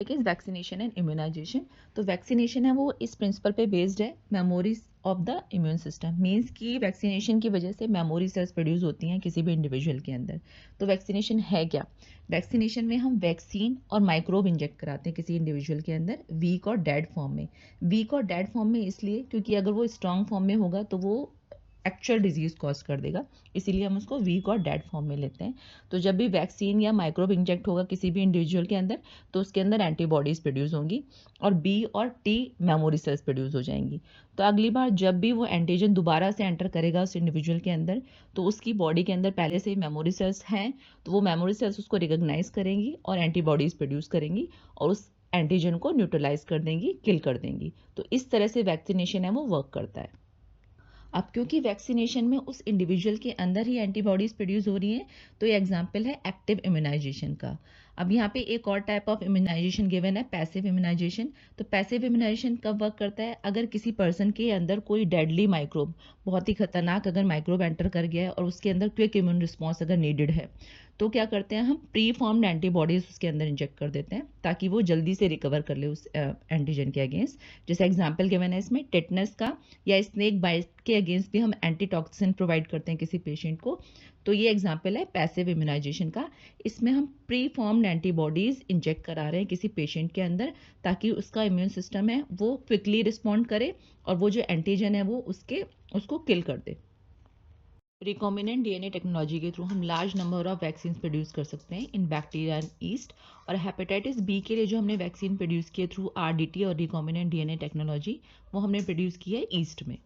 Is vaccination and immunization. तो vaccination है वो इस प्रिंसिपल पे बेस्ड है, memories of the immune system. Means कि वैक्सीनेशन की वजह से मेमोरी सेल्स प्रोड्यूस होती हैं किसी भी इंडिविजुअल के अंदर। तो वैक्सीनेशन है क्या? वैक्सीनेशन में हम वैक्सीन और माइक्रोब इंजेक्ट कराते हैं किसी इंडिविजुअल के अंदर वीक और डेड फॉर्म में। वीक और डेड फॉर्म में इसलिए क्योंकि अगर वो स्ट्रांग फॉर्म में होगा तो वो एक्चुअल डिजीज कॉज कर देगा, इसीलिए हम उसको वीक और डेड फॉर्म में लेते हैं। तो जब भी वैक्सीन या माइक्रोब इंजेक्ट होगा किसी भी इंडिविजुअल के अंदर तो उसके अंदर एंटीबॉडीज प्रोड्यूस होंगी और बी और टी मेमोरी सेल्स प्रोड्यूस हो जाएंगी। तो अगली बार जब भी वो एंटीजन दोबारा से एंटर करेगा उस इंडिविजुअल के अंदर तो उसकी बॉडी के अंदर पहले से मेमोरी सेल्स हैं, तो वो मेमोरी सेल्स उसको रिकॉग्नाइज करेंगी और एंटीबॉडीज प्रोड्यूस करेंगी और उस एंटीजन को न्यूट्रलाइज कर देंगी, किल कर देंगी। तो इस तरह से वैक्सीनेशन है वो वर्क करता है। अब क्योंकि वैक्सीनेशन में उस इंडिविजुअल के अंदर ही एंटीबॉडीज प्रोड्यूस हो रही हैं तो ये एग्जांपल है एक्टिव इम्यूनाइजेशन का। अब यहाँ पे एक और टाइप ऑफ इम्यूनाइजेशन गिवन है, पैसिव इम्यूनाइजेशन। तो पैसिव इम्यूनाइजेशन कब वर्क करता है? अगर किसी पर्सन के अंदर कोई डेडली माइक्रोब, बहुत ही खतरनाक अगर माइक्रोब एंटर कर गया है और उसके अंदर क्विक इम्यून रिस्पॉन्स अगर नीडेड है तो क्या करते हैं हम प्री फॉर्म्ड एंटीबॉडीज उसके अंदर इंजेक्ट कर देते हैं ताकि वो जल्दी से रिकवर कर ले उस एंटीजन के अगेंस्ट। जैसे एग्जाम्पल गिवन है इसमें टेटनस का या स्नेक बाइट के अगेंस्ट भी हम एंटीटॉक्सिन प्रोवाइड करते हैं किसी पेशेंट को। तो ये एग्जाम्पल है पैसिव इम्यूनाइजेशन का। इसमें हम प्री फॉर्म्ड एंटीबॉडीज इंजेक्ट करा रहे हैं किसी पेशेंट के अंदर ताकि उसका इम्यून सिस्टम है वो क्विकली रिस्पॉन्ड करे और वो जो एंटीजन है वो उसको किल कर दे। रिकॉम्बिनेंट डीएनए टेक्नोलॉजी के थ्रू हम large number of vaccine produce कर सकते हैं इन बैक्टीरिया एंड ईस्ट। और हेपेटाइटिस बी के लिए जो हमने वैक्सीन प्रोड्यूस किए थ्रू आरडीटी और रिकॉम्बिनेंट डीएनए टेक्नोलॉजी वो हमने प्रोड्यूस की है ईस्ट में।